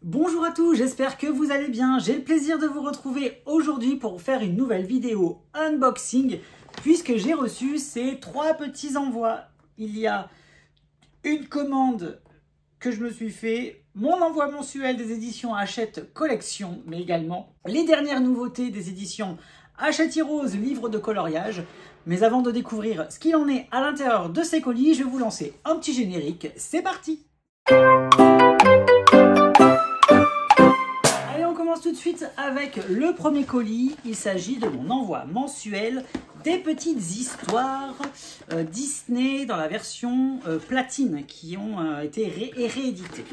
Bonjour à tous, j'espère que vous allez bien. J'ai le plaisir de vous retrouver aujourd'hui pour faire une nouvelle vidéo unboxing puisque j'ai reçu ces trois petits envois. Il y a une commande que je me suis fait, mon envoi mensuel des éditions Hachette Collection, mais également les dernières nouveautés des éditions Hachette Heroes, livre de coloriage. Mais avant de découvrir ce qu'il en est à l'intérieur de ces colis, je vais vous lancer un petit générique. C'est parti! Tout de suite avec le premier colis. Il s'agit de mon envoi mensuel des petites histoires Disney dans la version platine qui ont été rééditées.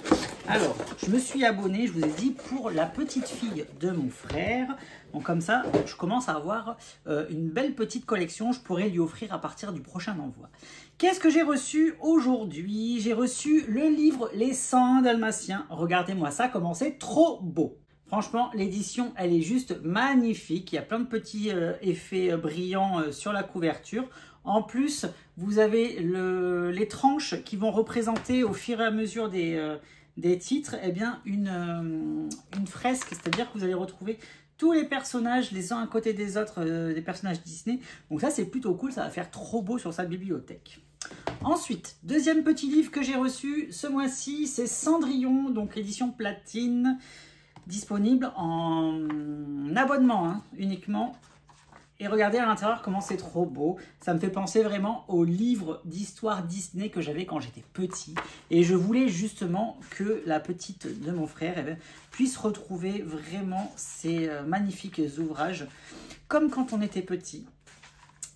Alors, je me suis abonné, je vous ai dit, pour la petite fille de mon frère. Donc comme ça, je commence à avoir une belle petite collection. Je pourrais lui offrir à partir du prochain envoi. Qu'est-ce que j'ai reçu aujourd'hui? J'ai reçu le livre Les 101 Dalmatiens. Regardez-moi ça, comment c'est trop beau! Franchement, l'édition, elle est juste magnifique. Il y a plein de petits effets brillants sur la couverture. En plus, vous avez les tranches qui vont représenter au fur et à mesure des titres, eh bien, une fresque. C'est-à-dire que vous allez retrouver tous les personnages les uns à côté des autres, des personnages Disney. Donc ça, c'est plutôt cool. Ça va faire trop beau sur sa bibliothèque. Ensuite, deuxième petit livre que j'ai reçu ce mois-ci, c'est Cendrillon, donc édition platine. Disponible en abonnement uniquement. Et regardez à l'intérieur comment c'est trop beau. Ça me fait penser vraiment aux livres d'histoire Disney que j'avais quand j'étais petit. Et je voulais justement que la petite de mon frère puisse retrouver vraiment ces magnifiques ouvrages comme quand on était petit.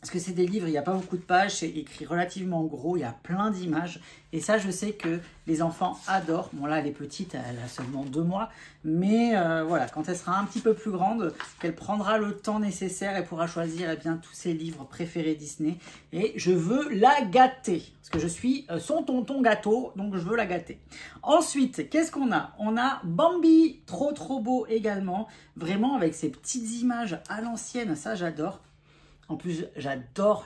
Parce que c'est des livres, il n'y a pas beaucoup de pages, c'est écrit relativement gros, il y a plein d'images. Et ça, je sais que les enfants adorent. Bon là, elle est petite, elle a seulement 2 mois. Mais voilà, quand elle sera un petit peu plus grande, qu'elle prendra le temps nécessaire, elle pourra choisir bien, tous ses livres préférés Disney. Et je veux la gâter. Parce que je suis son tonton gâteau, donc je veux la gâter. Ensuite, qu'est-ce qu'on a? On a Bambi, trop beau également. Vraiment avec ces petites images à l'ancienne, ça j'adore. En plus, j'adore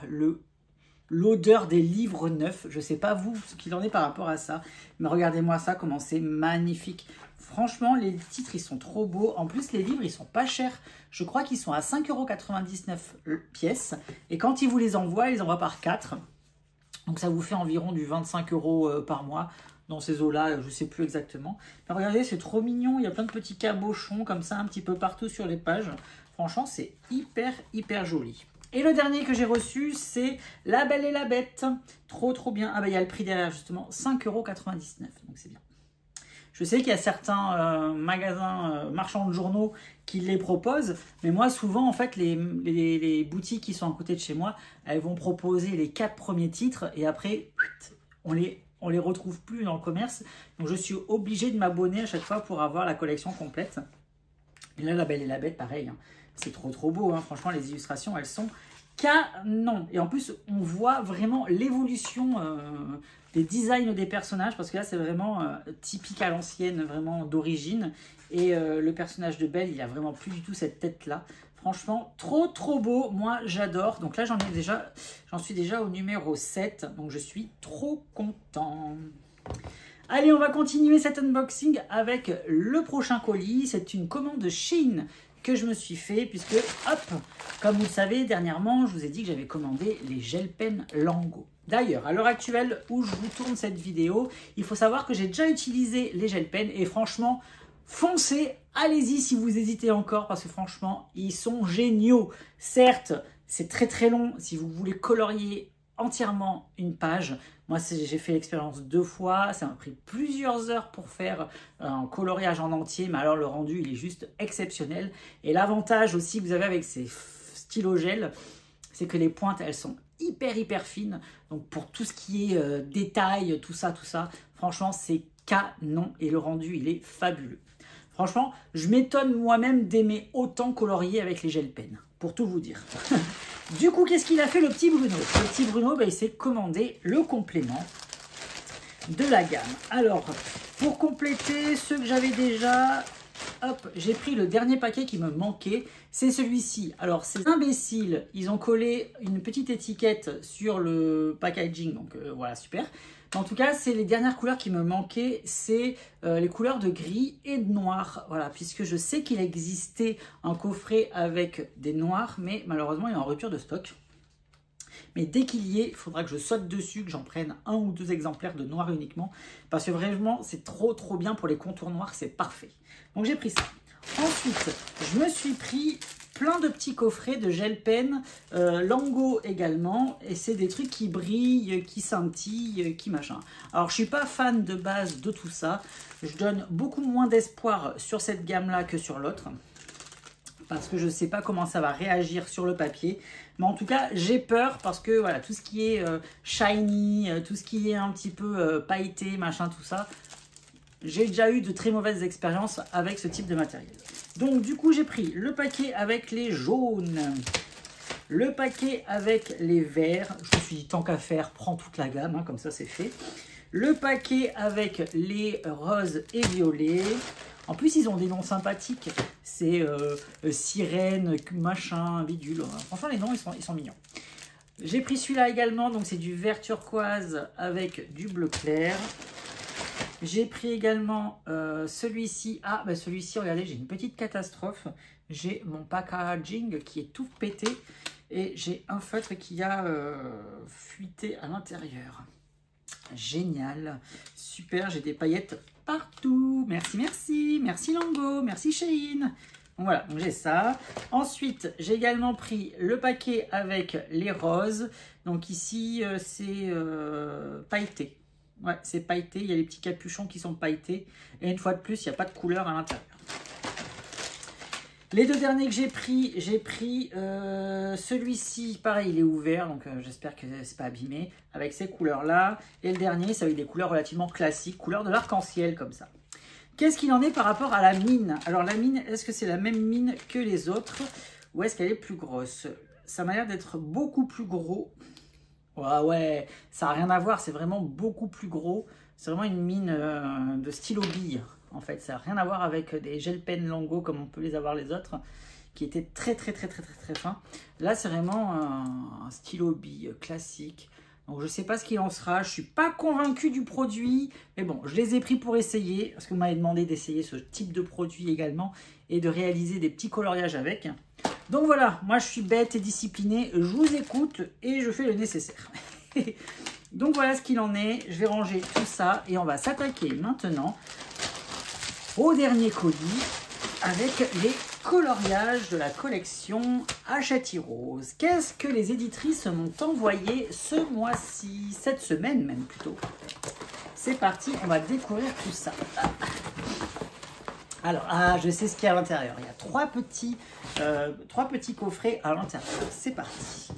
l'odeur des livres neufs. Je ne sais pas vous ce qu'il en est par rapport à ça. Mais regardez-moi ça, comment c'est magnifique. Franchement, les titres, ils sont trop beaux. En plus, les livres, ils sont pas chers. Je crois qu'ils sont à 5,99 € pièce. Et quand ils vous les envoient, ils les envoient par 4. Donc, ça vous fait environ du 25 € par mois. Dans ces eaux-là, je ne sais plus exactement. Mais regardez, c'est trop mignon. Il y a plein de petits cabochons comme ça, un petit peu partout sur les pages. Franchement, c'est hyper joli. Et le dernier que j'ai reçu, c'est La Belle et la Bête. Trop bien. Ah bah il y a le prix derrière justement, 5,99 €. Donc c'est bien. Je sais qu'il y a certains magasins marchands de journaux qui les proposent. Mais moi souvent en fait les boutiques qui sont à côté de chez moi, elles vont proposer les 4 premiers titres. Et après on les retrouve plus dans le commerce. Donc je suis obligée de m'abonner à chaque fois pour avoir la collection complète. Et là La Belle et la Bête pareil. C'est trop beau, franchement les illustrations elles sont canon. Et en plus on voit vraiment l'évolution des designs des personnages, parce que là c'est vraiment typique à l'ancienne, vraiment d'origine. Et le personnage de Belle, il a vraiment plus du tout cette tête là. Franchement trop beau, moi j'adore. Donc là j'en suis déjà au numéro 7, donc je suis trop content. Allez, on va continuer cet unboxing avec le prochain colis. C'est une commande de Shein que je me suis fait, puisque, hop, comme vous le savez, dernièrement, je vous ai dit que j'avais commandé les gel pens Lango. D'ailleurs, à l'heure actuelle où je vous tourne cette vidéo, il faut savoir que j'ai déjà utilisé les gel pens et franchement, foncez, allez-y si vous hésitez encore, parce que franchement, ils sont géniaux. Certes, c'est très long si vous voulez colorier entièrement une page. Moi, j'ai fait l'expérience 2 fois. Ça m'a pris plusieurs heures pour faire un coloriage en entier. Mais alors, le rendu, il est juste exceptionnel. Et l'avantage aussi que vous avez avec ces stylos gel, c'est que les pointes, elles sont hyper fines. Donc, pour tout ce qui est détail, tout ça, franchement, c'est canon. Et le rendu, il est fabuleux. Franchement, je m'étonne moi-même d'aimer autant colorier avec les gel pens, pour tout vous dire. Du coup, qu'est-ce qu'il a fait le petit Bruno? Le petit Bruno, il s'est commandé le complément de la gamme. Alors, pour compléter ceux que j'avais déjà, hop, j'ai pris le dernier paquet qui me manquait. C'est celui-ci. Alors, c'est imbécile. Ils ont collé une petite étiquette sur le packaging. Donc, voilà, super. En tout cas, c'est les dernières couleurs qui me manquaient, c'est les couleurs de gris et de noir. Voilà, puisque je sais qu'il existait un coffret avec des noirs, mais malheureusement, il est en rupture de stock. Mais dès qu'il y est, il faudra que je saute dessus, que j'en prenne 1 ou 2 exemplaires de noir uniquement. Parce que vraiment, c'est trop bien pour les contours noirs, c'est parfait. Donc j'ai pris ça. Ensuite, je me suis pris plein de petits coffrets de gel pen, Lango également. Et c'est des trucs qui brillent, qui scintillent, qui machin. Alors je suis pas fan de base de tout ça. Je donne beaucoup moins d'espoir sur cette gamme-là que sur l'autre. Parce que je ne sais pas comment ça va réagir sur le papier. Mais en tout cas, j'ai peur parce que voilà, tout ce qui est shiny, tout ce qui est un petit peu pailleté, machin, tout ça, j'ai déjà eu de très mauvaises expériences avec ce type de matériel. Donc du coup, j'ai pris le paquet avec les jaunes, le paquet avec les verts. Je me suis dit, tant qu'à faire, prends toute la gamme, hein, comme ça c'est fait. Le paquet avec les roses et violets. En plus, ils ont des noms sympathiques. C'est sirène, machin, bidule. Franchement, les noms, ils sont mignons. J'ai pris celui-là également. Donc, c'est du vert turquoise avec du bleu clair. J'ai pris également celui-ci. Ah, bah celui-ci, regardez, j'ai une petite catastrophe. J'ai mon packaging qui est tout pété. Et j'ai un feutre qui a fuité à l'intérieur. Génial, super, j'ai des paillettes partout. Merci, merci, merci Lango, merci Shein. Donc voilà, donc j'ai ça. Ensuite, j'ai également pris le paquet avec les roses. Donc ici, c'est pailleté. Ouais, c'est pailleté, il y a les petits capuchons qui sont pailletés. Et une fois de plus, il n'y a pas de couleur à l'intérieur. Les deux derniers que j'ai pris celui-ci, pareil, il est ouvert, donc j'espère que c'est pas abîmé, avec ces couleurs-là. Et le dernier, ça avec des couleurs relativement classiques, couleurs de l'arc-en-ciel, comme ça. Qu'est-ce qu'il en est par rapport à la mine? Alors la mine, est-ce que c'est la même mine que les autres? Ou est-ce qu'elle est plus grosse? Ça m'a l'air d'être beaucoup plus gros. Ouais, ça n'a rien à voir, c'est vraiment beaucoup plus gros. C'est vraiment une mine de stylo bille. En fait, ça n'a rien à voir avec des gel pen Lango comme on peut les avoir les autres, qui étaient très fins. Là, c'est vraiment un stylo bille classique. Donc, je ne sais pas ce qu'il en sera. Je ne suis pas convaincue du produit. Mais bon, je les ai pris pour essayer. Parce que vous m'avez demandé d'essayer ce type de produit également. Et de réaliser des petits coloriages avec. Donc voilà, moi je suis bête et disciplinée. Je vous écoute et je fais le nécessaire. Donc voilà ce qu'il en est. Je vais ranger tout ça. Et on va s'attaquer maintenant au dernier colis avec les coloriages de la collection Hachette Rose. Qu'est-ce que les éditrices m'ont envoyé ce mois-ci, cette semaine même plutôt. C'est parti, on va découvrir tout ça. Alors, je sais ce qu'il y a à l'intérieur. Il y a trois petits coffrets à l'intérieur. C'est parti.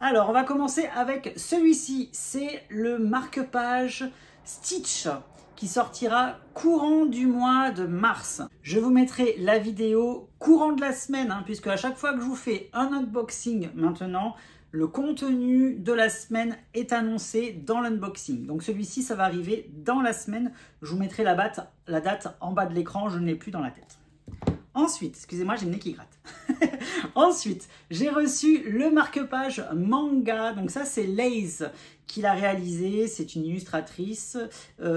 Alors, on va commencer avec celui-ci. C'est le marque-page Stitch, qui sortira courant du mois de mars. Je vous mettrai la vidéo courant de la semaine, puisque à chaque fois que je vous fais un unboxing maintenant, le contenu de la semaine est annoncé dans l'unboxing. Donc celui-ci, ça va arriver dans la semaine. Je vous mettrai la date en bas de l'écran, je ne l'ai plus dans la tête. Ensuite, excusez-moi, j'ai le nez qui gratte. Ensuite, j'ai reçu le marque-page manga. Donc ça, c'est Laze qui l'a réalisé. C'est une illustratrice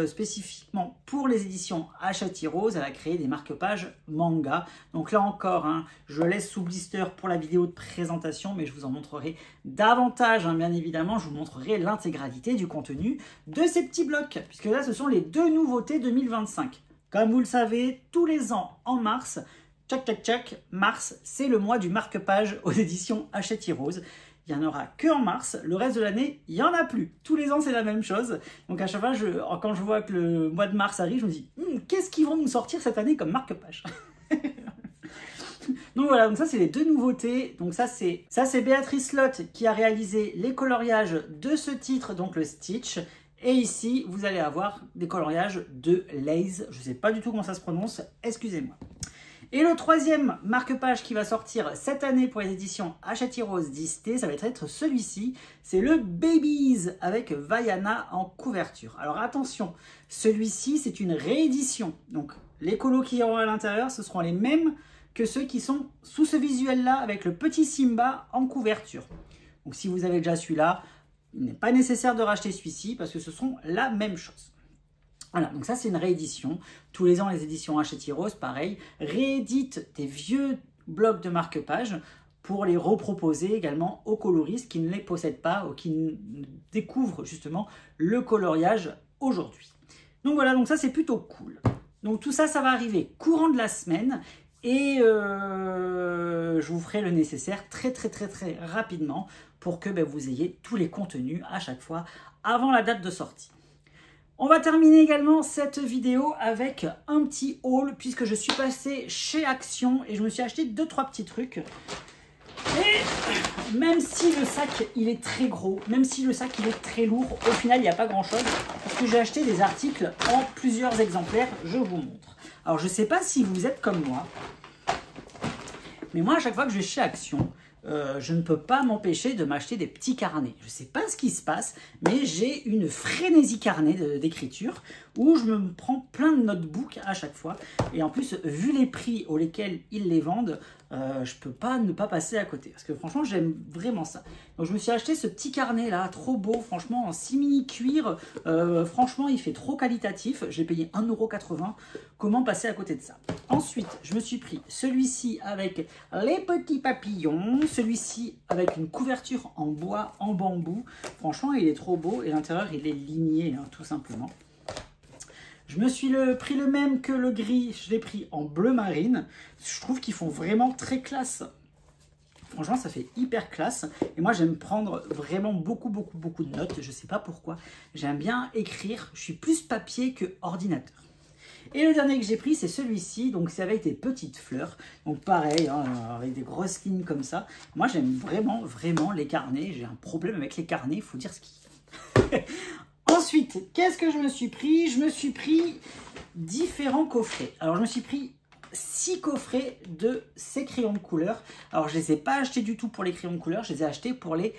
spécifiquement pour les éditions Hachette Rose. Elle a créé des marque-pages manga. Donc là encore, je laisse sous blister pour la vidéo de présentation, mais je vous en montrerai davantage, bien évidemment. Je vous montrerai l'intégralité du contenu de ces petits blocs, puisque là, ce sont les deux nouveautés 2025. Comme vous le savez, tous les ans en mars, mars, c'est le mois du marque-page aux éditions Hachette Rose. Il n'y en aura que en mars, le reste de l'année, il n'y en a plus. Tous les ans, c'est la même chose. Donc à chaque fois, quand je vois que le mois de mars arrive, je me dis, qu'est-ce qu'ils vont nous sortir cette année comme marque-page? Donc voilà, donc ça c'est les deux nouveautés. Donc ça c'est Béatrice Lotte qui a réalisé les coloriages de ce titre, donc le Stitch. Et ici, vous allez avoir des coloriages de Laze. Je ne sais pas du tout comment ça se prononce, excusez-moi. Et le troisième marque-page qui va sortir cette année pour les éditions Hachette Rose Disney, ça va être celui-ci. C'est le Babies avec Vaiana en couverture. Alors attention, celui-ci c'est une réédition. Donc les colos qui auront à l'intérieur, ce seront les mêmes que ceux qui sont sous ce visuel-là avec le petit Simba en couverture. Donc si vous avez déjà celui-là, il n'est pas nécessaire de racheter celui-ci parce que ce sont la même chose. Voilà, donc ça c'est une réédition. Tous les ans, les éditions Hachette Heroes, pareil, rééditent des vieux blocs de marque-page pour les reproposer également aux coloristes qui ne les possèdent pas ou qui découvrent justement le coloriage aujourd'hui. Donc voilà, donc ça c'est plutôt cool. Donc tout ça, ça va arriver courant de la semaine et je vous ferai le nécessaire très rapidement pour que vous ayez tous les contenus à chaque fois avant la date de sortie. On va terminer également cette vidéo avec un petit haul puisque je suis passé chez Action et je me suis acheté 2-3 petits trucs. Et même si le sac il est très gros, même si le sac il est très lourd, au final il n'y a pas grand chose parce que j'ai acheté des articles en plusieurs exemplaires, je vous montre. Alors je ne sais pas si vous êtes comme moi, mais moi à chaque fois que je vais chez Action, je ne peux pas m'empêcher de m'acheter des petits carnets. Je ne sais pas ce qui se passe, mais j'ai une frénésie carnet d'écriture où je me prends plein de notebooks à chaque fois. Et en plus, vu les prix auxquels ils les vendent, je ne peux pas ne pas passer à côté. Parce que franchement, j'aime vraiment ça. Donc je me suis acheté ce petit carnet là, trop beau, franchement, en simili cuir. Franchement, il fait trop qualitatif. J'ai payé 1,80 €. Comment passer à côté de ça? Ensuite, je me suis pris celui-ci avec les petits papillons. Celui-ci avec une couverture en bois, en bambou. Franchement, il est trop beau. Et l'intérieur, il est ligné, hein, tout simplement. Je me suis pris le même que le gris, je l'ai pris en bleu marine. Je trouve qu'ils font vraiment très classe. Franchement, ça fait hyper classe. Et moi, j'aime prendre vraiment beaucoup de notes. Je ne sais pas pourquoi. J'aime bien écrire. Je suis plus papier que ordinateur. Et le dernier que j'ai pris, c'est celui-ci. Donc, c'est avec des petites fleurs. Donc, pareil, hein, avec des grosses lignes comme ça. Moi, j'aime vraiment les carnets. J'ai un problème avec les carnets, il faut dire ce qu'il y a. Ensuite, qu'est-ce que je me suis pris? Je me suis pris différents coffrets. Alors, je me suis pris 6 coffrets de ces crayons de couleur. Alors, je ne les ai pas achetés du tout pour les crayons de couleur. Je les ai achetés pour les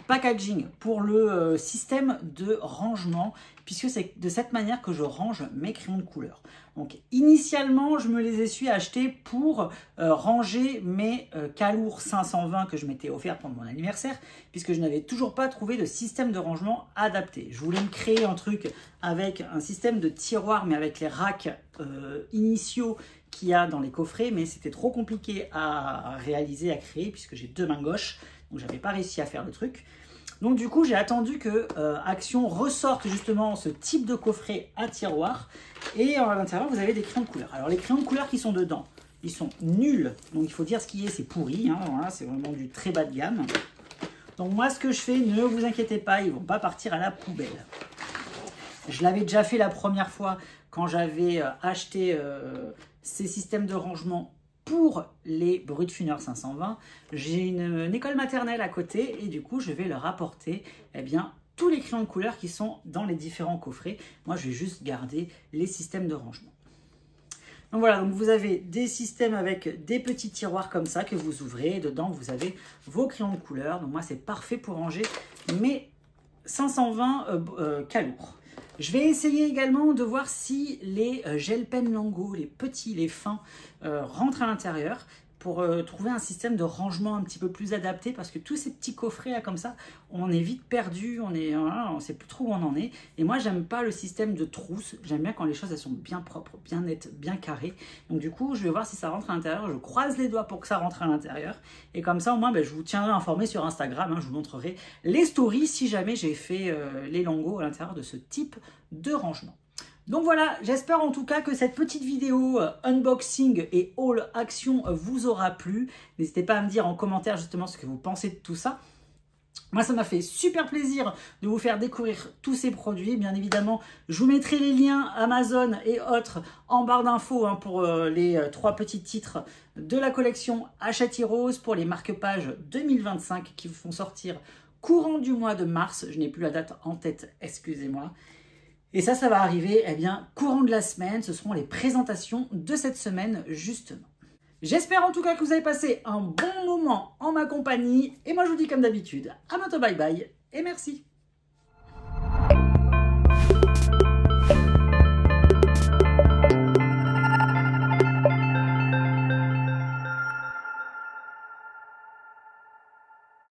packaging, pour le système de rangement, puisque c'est de cette manière que je range mes crayons de couleur. Donc initialement, je me les suis achetés pour ranger mes Calours 520 que je m'étais offert pendant mon anniversaire, puisque je n'avais toujours pas trouvé de système de rangement adapté. Je voulais me créer un truc avec un système de tiroir, mais avec les racks initiaux qu'il y a dans les coffrets, mais c'était trop compliqué à réaliser, à créer, puisque j'ai 2 mains gauches, donc j'avais pas réussi à faire le truc. Donc du coup, j'ai attendu que Action ressorte justement ce type de coffret à tiroir. Et à l'intérieur, vous avez des crayons de couleur. Alors les crayons de couleur qui sont dedans, ils sont nuls. Donc il faut dire ce qui est, c'est pourri. Hein, voilà, c'est vraiment du très bas de gamme. Donc moi, ce que je fais, ne vous inquiétez pas, ils ne vont pas partir à la poubelle. Je l'avais déjà fait la première fois quand j'avais acheté ces systèmes de rangement pour les Brutfuner 520. J'ai une école maternelle à côté et du coup, je vais leur apporter tous les crayons de couleur qui sont dans les différents coffrets. Moi, je vais juste garder les systèmes de rangement. Donc voilà, donc vous avez des systèmes avec des petits tiroirs comme ça que vous ouvrez. Dedans, vous avez vos crayons de couleur. Donc moi, c'est parfait pour ranger mes 520 Calours. Je vais essayer également de voir si les gel pen Lango, les petits, les fins, rentrent à l'intérieur pour trouver un système de rangement un petit peu plus adapté, parce que tous ces petits coffrets là comme ça, on est vite perdu, on ne sait plus trop où on en est. Et moi, j'aime pas le système de trousse, j'aime bien quand les choses elles sont bien propres, bien nettes, bien carrées. Donc du coup, je vais voir si ça rentre à l'intérieur, je croise les doigts pour que ça rentre à l'intérieur. Et comme ça, au moins, je vous tiendrai informé sur Instagram, hein, je vous montrerai les stories si jamais j'ai fait les Lango à l'intérieur de ce type de rangement. Donc voilà, j'espère en tout cas que cette petite vidéo unboxing et haul Action vous aura plu. N'hésitez pas à me dire en commentaire justement ce que vous pensez de tout ça. Moi, ça m'a fait super plaisir de vous faire découvrir tous ces produits. Bien évidemment, je vous mettrai les liens Amazon et autres en barre d'infos hein, pour les 3 petits titres de la collection Hachette Heroes pour les marque-pages 2025 qui vous font sortir courant du mois de mars. Je n'ai plus la date en tête, excusez-moi. Et ça va arriver courant de la semaine. Ce seront les présentations de cette semaine, justement. J'espère en tout cas que vous avez passé un bon moment en ma compagnie. Et moi, je vous dis comme d'habitude, à bientôt, bye bye et merci.